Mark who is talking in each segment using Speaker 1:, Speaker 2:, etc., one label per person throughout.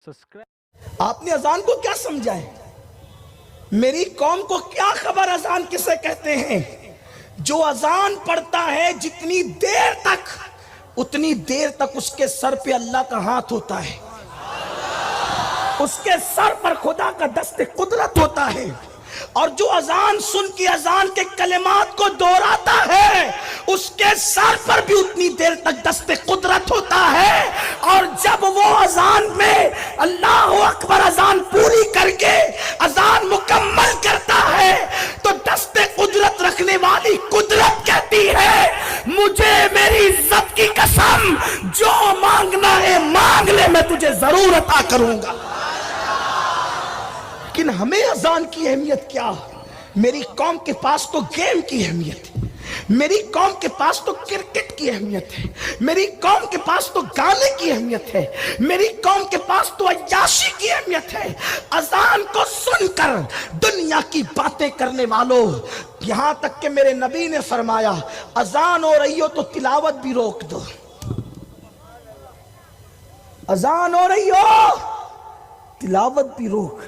Speaker 1: آپ نے اذان کو کیا سمجھا ہے؟ میری قوم کو کیا خبر اذان کسے کہتے ہیں؟ جو اذان پڑھتا ہے جتنی دیر تک اتنی دیر تک اس کے سر پہ اللہ کا ہاتھ ہوتا ہے، اس کے سر پر خدا کا دست قدرت ہوتا ہے، اور جو اذان سن کے اذان کے کلمات کو دہراتا ہے اس کے سر پر بھی اتنی دیر تک دست قدرت ہوتا ہے، اور جب وہ اذان میں اللہ اکبر اذان پوری کر کے اذان مکمل کرتا ہے تو دست قدرت رکھنے والی قدرت کہتی ہے مجھے میری عزت کی قسم جو مانگنا ہے مانگ لے میں تجھے ضرور عطا کروں گا۔ لیکن ہمیں اذان کی اہمیت کیا؟ میری قوم کے پاس تو گیم کی اہمیت ہے، میری قوم کے پاس تو کرکٹ کی اہمیت ہے، میری قوم کے پاس تو گانے کی اہمیت ہے، میری قوم کے پاس تو عیاشی کی اہمیت ہے۔ اذان کو سن کر دنیا کی باتیں کرنے والوں، یہاں تک کہ میرے نبی نے فرمایا اذان ہو رہی ہو تو تلاوت بھی روک دو، اذان ہو رہی ہو تلاوت بھی روک۔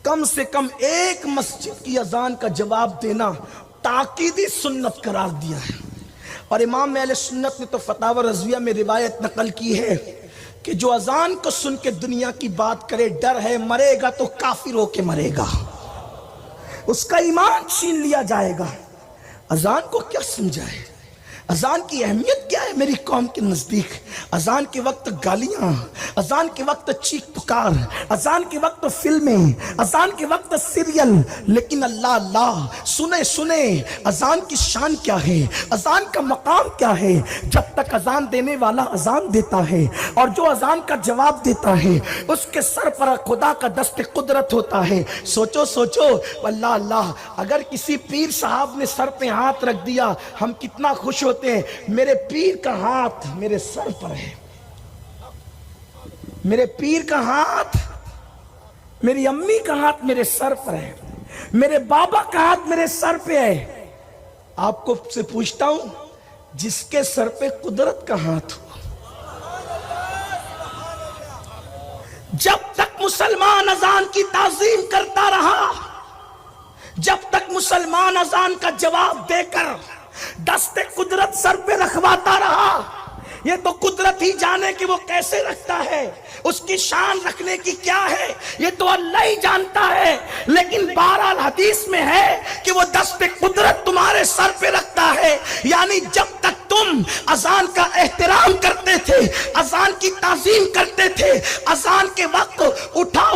Speaker 1: کم سے کم ایک مسجد کی اذان کا جواب دینا تاکیدی سنت قرار دیا ہے، اور امام اہل سنت نے تو فتاوی رضویہ میں روایت نقل کی ہے کہ جو اذان کو سن کے دنیا کی بات کرے ڈر ہے مرے گا تو کافر ہو کے مرے گا، اس کا ایمان چھین لیا جائے گا۔ اذان کو کیا سمجھا ہے؟ اذان کی اہمیت کیا ہے میری قوم کے نزدیک؟ اذان کے وقت گالیاں، اذان کے وقت چیخ پکار، اذان کے وقت فلمیں، اذان کے وقت سیریل، لیکن اللہ اللہ سنے سنے اذان کی شان کیا ہے، اذان کا مقام کیا ہے؟ جب تک اذان دینے والا اذان دیتا ہے اور جو اذان کا جواب دیتا ہے اس کے سر پر خدا کا دست قدرت ہوتا ہے۔ سوچو سوچو اللہ اللہ، اگر کسی پیر صاحب نے سر پہ ہاتھ رکھ دیا ہم کتنا خوش ہوتے ہیں، میرے پیر کا ہاتھ میرے سر پر ہے، میرے پیر کا ہاتھ، میری امی کا ہاتھ میرے سر پر ہے، میرے بابا کا ہاتھ میرے سر پہ ہے۔ آپ کو سے پوچھتا ہوں جس کے سر پہ قدرت کا ہاتھ ہو، جب تک مسلمان اذان کی تعظیم کرتا رہا، جب تک مسلمان اذان کا جواب دے کر دست قدرت سر پہ رکھواتا رہا، یہ تو قدرت ہی جانے کہ وہ کیسے رکھتا ہے، اس کی شان رکھنے کی کیا ہے یہ تو اللہ ہی جانتا ہے، لیکن بہرحال حدیث میں ہے کہ وہ دست قدرت تمہارے سر پہ رکھتا ہے۔ یعنی جب تک تم اذان کا احترام کرتے تھے، اذان کی تعظیم کرتے تھے، اذان کے وقت اٹھا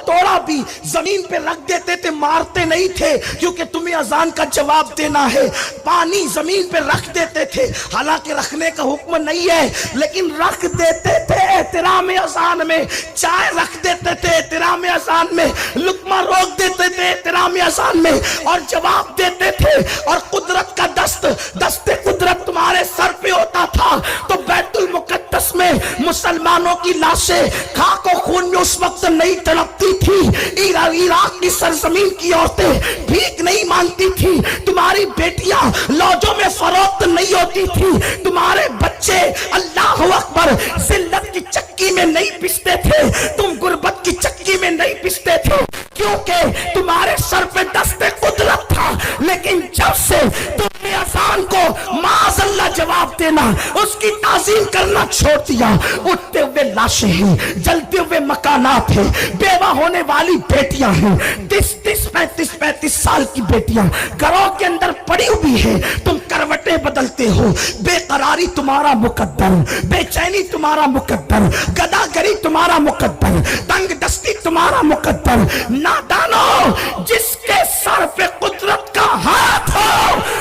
Speaker 1: توڑا بھی زمین پہ رکھ دیتے تھے، مارتے نہیں تھے کیونکہ تمہیں اذان کا جواب دینا ہے، پانی زمین پہ رکھ دیتے تھے، حالانکہ رکھنے کا حکم نہیں ہے لیکن رکھ دیتے تھے احترام اذان میں، چائے رکھ دیتے تھے احترام اذان میں، لقمہ روک دیتے تھے احترام اذان میں، اور جواب دیتے تھے، اور قدرت کا دست قدرت تمہارے سر پہ ہوتا تھا۔ تو بیت المقدس میں مسلمانوں کی لاشیں خاک و خون میں اس وقت نہیں تڑپتی تھی، عراق کی سرزمین کی عورتیں بھیک نہیں مانگتی تھی، تمہاری بیٹیاں لوجوں میں فروخت نہیں ہوتی تھی، تمہارے بچے اللہ اکبر ذلت کی چکی میں نہیں پستے تھے، تم غربت کی چکی میں نہیں پستے تھے، کیونکہ تمہارے سر پہ دست قدرت تھا۔ لیکن جب سے تم نے اذان کو معاذ اللہ جواب دینا، اس کی تعظیم کرنا چھوڑ دیا، اٹھتے ہوئے لاشیں ہیں، جلتے ہوئے مکانات ہیں، بیوہ ہونے والی بیٹیاں ہیں، 35 سال کی بیٹیاں گھروں کے اندر پڑی ہوئی ہیں، تم کروٹیں بدلتے ہو، بے قراری تمہارا مقدر، بے چینی تمہارا مقدر، گداگری تمہارا مقدر، تنگ دستی تمہارا مقدر۔ نادانو، جس کے سر پہ قدرت کا ہاتھ ہو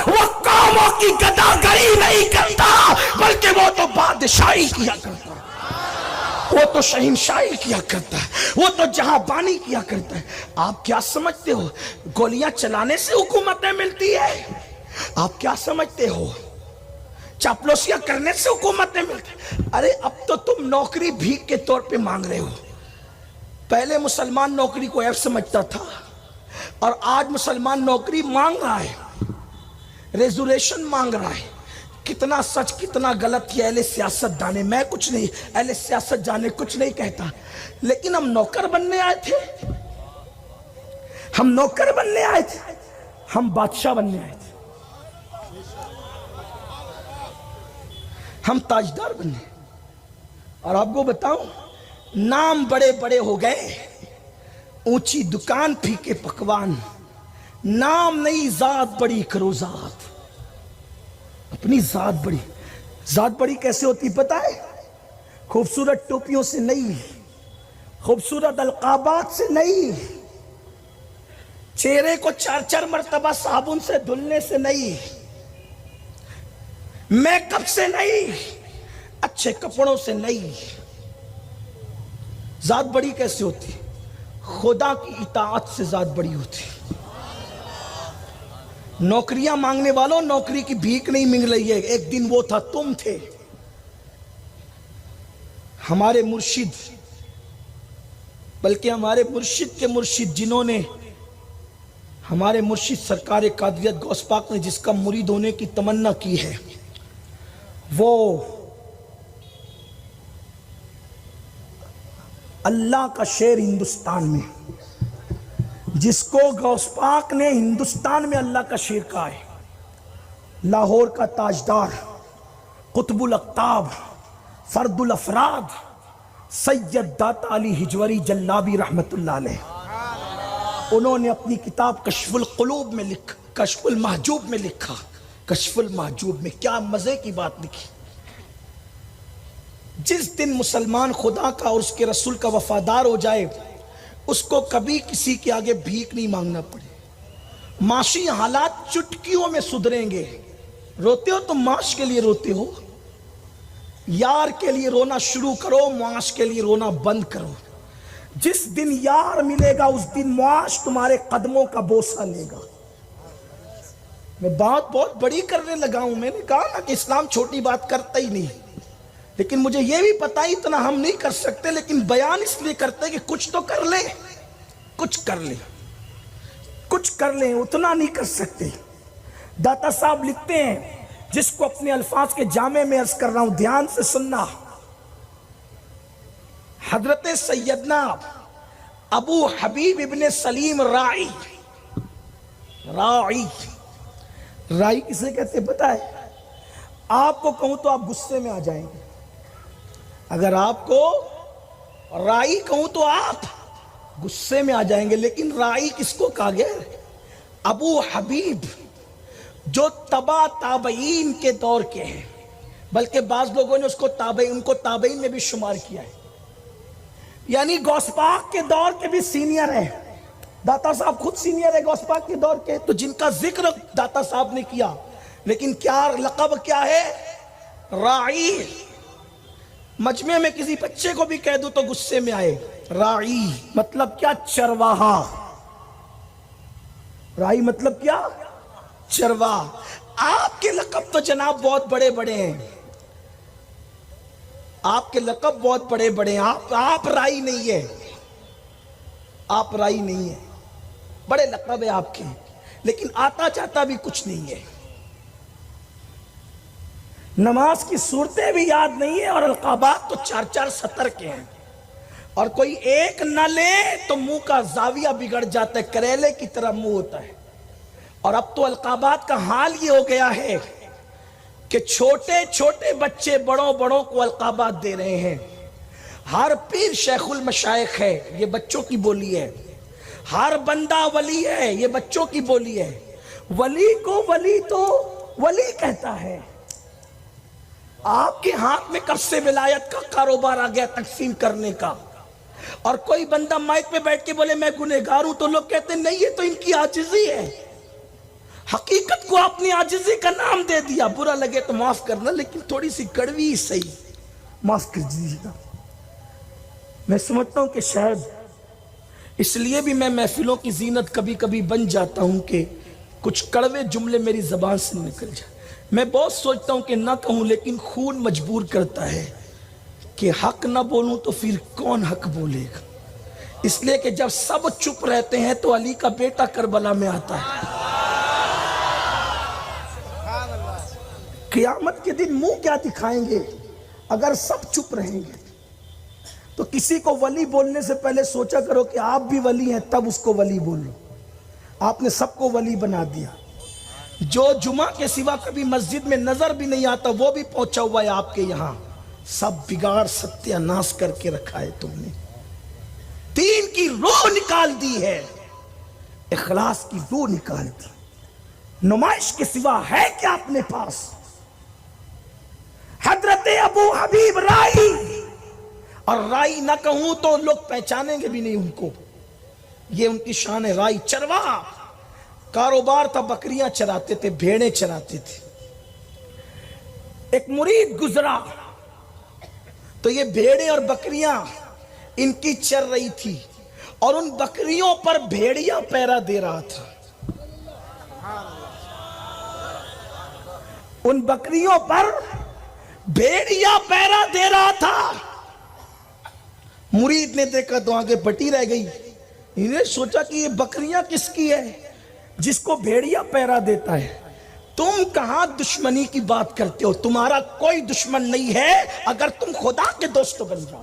Speaker 1: وہ قوموں کی گداگری نہیں کرتا بلکہ وہ تو بادشاہی کیا کرتا ہے، وہ تو شہنشاہی کیا کرتا ہے، وہ تو جہاں بانی کیا کرتا ہے۔ آپ کیا سمجھتے ہو گولیاں چلانے سے حکومتیں ملتی ہے؟ آپ کیا سمجھتے ہو چاپلوسیاں کرنے سے حکومتیں ملتی؟ ارے اب تو تم نوکری بھیک کے طور پہ مانگ رہے ہو، پہلے مسلمان نوکری کو عیب سمجھتا تھا اور آج مسلمان نوکری مانگ رہا ہے، ریزولیشن مانگ رہا ہے۔ کتنا سچ کتنا غلط یہ اہل سیاست جانے، میں کچھ نہیں، اہل سیاست جانے، کچھ نہیں کہتا، لیکن ہم نوکر بننے آئے تھے، ہم نوکر بننے آئے تھے، ہم بادشاہ بننے آئے تھے، ہم تاجدار بننے۔ اور آپ کو بتاؤں، نام بڑے بڑے ہو گئے، اونچی دکان پھیکے پکوان، نام نہیں ذات بڑی کرو ذات، اپنی ذات بڑی۔ ذات بڑی کیسے ہوتی پتہ ہے؟ خوبصورت ٹوپیوں سے نہیں، خوبصورت القابات سے نہیں، چہرے کو 4 مرتبہ صابن سے دھلنے سے نہیں، میک اپ سے نہیں، اچھے کپڑوں سے نہیں۔ ذات بڑی کیسے ہوتی؟ خدا کی اطاعت سے ذات بڑی ہوتی۔ نوکریاں مانگنے والوں، نوکری کی بھیک نہیں مانگ رہی ہے، ایک دن وہ تھا، تم تھے۔ ہمارے مرشد، بلکہ ہمارے مرشد کے مرشد، جنہوں نے ہمارے مرشد سرکار قادریت غوث پاک نے جس کا مرید ہونے کی تمنا کی ہے، وہ اللہ کا شیر ہندوستان میں، جس کو غوث پاک نے ہندوستان میں اللہ کا شیر کہا ہے، لاہور کا تاجدار، قطب الاقطاب، فرد الافراد، سید داتا علی ہجوری جلابی رحمت اللہ علیہ، انہوں نے اپنی کتاب کشف القلوب میں کشف المحجوب میں لکھا، کشف المحجوب میں کیا مزے کی بات لکھی، جس دن مسلمان خدا کا اور اس کے رسول کا وفادار ہو جائے، اس کو کبھی کسی کے آگے بھیک نہیں مانگنا پڑے، معاشی حالات چٹکیوں میں سدھریں گے۔ روتے ہو تو معاش کے لیے روتے ہو، یار کے لیے رونا شروع کرو، معاش کے لیے رونا بند کرو۔ جس دن یار ملے گا اس دن معاش تمہارے قدموں کا بوسہ لے گا۔ میں بات بہت بڑی کرنے لگا ہوں، میں نے کہا نا کہ اسلام چھوٹی بات کرتا ہی نہیں، لیکن مجھے یہ بھی پتا ہی اتنا ہم نہیں کر سکتے، لیکن بیان اس لیے کرتے کہ کچھ تو کر لیں، کچھ کر لیں، کچھ کر لیں، اتنا نہیں کر سکتے۔ داتا صاحب لکھتے ہیں، جس کو اپنے الفاظ کے جامع میں عرض کر رہا ہوں، دھیان سے سننا۔ حضرت سیدنا ابو حبیب ابن سلیم رائی، رائی کسے کہتے پتہ ہے؟ آپ کو کہوں تو آپ غصے میں آ جائیں گے، اگر آپ کو رائی کہوں تو آپ غصے میں آ جائیں گے، لیکن رائی کس کو کہا گیا؟ ابو حبیب، جو تبا تابعین کے دور کے ہیں، بلکہ بعض لوگوں نے ان کو تابعین میں بھی شمار کیا ہے، یعنی غوث پاک کے دور کے بھی سینئر ہیں۔ داتا صاحب خود سینئر ہے غوث پاک کے دور کے، تو جن کا ذکر داتا صاحب نے کیا، لیکن کیا لقب کیا ہے؟ راعی۔ مجمع میں کسی بچے کو بھی کہہ دوں تو غصے میں آئے۔ راعی مطلب کیا؟ چرواہا۔ راعی مطلب کیا؟ چرواہا۔ آپ کے لقب تو جناب بہت بڑے بڑے ہیں، آپ کے لقب بہت بڑے بڑے ہیں، آپ رائی نہیں ہے، آپ رائی نہیں ہے، بڑے لقب ہے آپ کے، لیکن آتا چاہتا بھی کچھ نہیں ہے، نماز کی صورتیں بھی یاد نہیں ہے، اور القابات تو 4 سطر کے ہیں، اور کوئی ایک نہ لے تو منہ کا زاویہ بگڑ جاتا ہے، کریلے کی طرح منہ ہوتا ہے۔ اور اب تو القابات کا حال یہ ہو گیا ہے کہ چھوٹے چھوٹے بچے بڑوں کو القابات دے رہے ہیں۔ ہر پیر شیخ المشائخ ہے، یہ بچوں کی بولی ہے، ہر بندہ ولی ہے، یہ بچوں کی بولی ہے۔ ولی کو ولی تو ولی کہتا ہے۔ آپ کے ہاتھ میں کب سے ولایت کا کاروبار آ گیا تقسیم کرنے کا، اور کوئی بندہ مائک پہ بیٹھ کے بولے میں گنہگار ہوں، تو لوگ کہتے ہیں نہیں، یہ تو ان کی عاجزی ہے۔ حقیقت کو آپ نے عاجزی کا نام دے دیا، برا لگے تو معاف کرنا، لیکن تھوڑی سی کڑوی صحیح، معاف کر دیجیے گا۔ میں سمجھتا ہوں کہ شاید اس لیے بھی میں محفلوں کی زینت کبھی کبھی بن جاتا ہوں کہ کچھ کڑوے جملے میری زبان سے نکل جائیں۔ میں بہت سوچتا ہوں کہ نہ کہوں، لیکن خون مجبور کرتا ہے کہ حق نہ بولوں تو پھر کون حق بولے گا، اس لیے کہ جب سب چپ رہتے ہیں تو علی کا بیٹا کربلا میں آتا ہے۔ قیامت کے دن منہ کیا دکھائیں گے اگر سب چپ رہیں گے؟ تو کسی کو ولی بولنے سے پہلے سوچا کرو کہ آپ بھی ولی ہیں، تب اس کو ولی بولو۔ آپ نے سب کو ولی بنا دیا۔ جو جمعہ کے سوا کبھی مسجد میں نظر بھی نہیں آتا وہ بھی پہنچا ہوا ہے آپ کے یہاں۔ سب بگاڑ ستیہ ناش کر کے رکھا ہے تم نے۔ دین کی روح نکال دی ہے، اخلاص کی روح نکال دی۔ نمائش کے سوا ہے کیا اپنے پاس؟ حضرت ابو حبیب رائی، اور رائی نہ کہوں تو لوگ پہچانیں گے بھی نہیں ان کو، یہ ان کی شان ہے۔ رائی چرواہا، کاروبار تھا، بکریاں چراتے تھے، بھیڑیں چراتے تھے۔ ایک مرید گزرا تو یہ بھیڑیں اور بکریاں ان کی چر رہی تھی، اور ان بکریوں پر بھیڑیا پہرا دے رہا تھا۔ ان بکریوں پر بھیڑیا پہرا دے رہا تھا۔ مرید نے دیکھا تو آگے بٹی رہ گئی۔ انہیں سوچا کہ یہ بکریاں کس کی ہے جس کو بھیڑیا پہرا دیتا ہے؟ تم کہاں دشمنی کی بات کرتے ہو؟ تمہارا کوئی دشمن نہیں ہے اگر تم خدا کے دوست بن جاؤ۔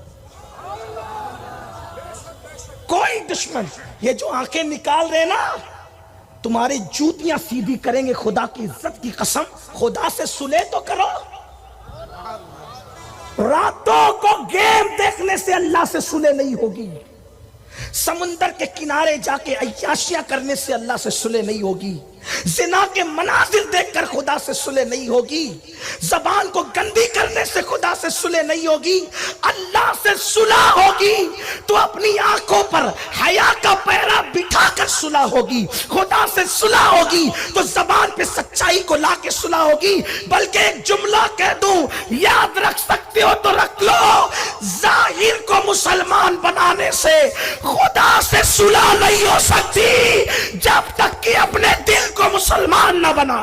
Speaker 1: کوئی دشمن، یہ جو آنکھیں نکال رہے نا تمہاری جوتیاں سیدھی کریں گے، خدا کی عزت کی قسم۔ خدا سے صلح تو کرو۔ راتوں کو گیم دیکھنے سے اللہ سے صلح نہیں ہوگی، سمندر کے کنارے جا کے عیاشیاں کرنے سے اللہ سے صلح نہیں ہوگی، زنا کے مناظر دیکھ کر خدا سے صلح نہیں ہوگی، زبان کو گندی کرنے سے خدا سے صلح نہیں ہوگی۔ اللہ سے صلح ہوگی تو اپنی آنکھوں پر حیا کا پہرا بٹھا کر صلح ہوگی۔ خدا سے صلح ہوگی تو زبان پہ سچائی کو لا کے صلح ہوگی۔ بلکہ ایک جملہ کہہ دوں، یاد رکھ سکتے ہو تو رکھ لو، ظاہر کو مسلمان بنانے سے خدا سے صلح نہیں ہو سکتی جب تک کہ اپنے دل کو مسلمان نہ بنا۔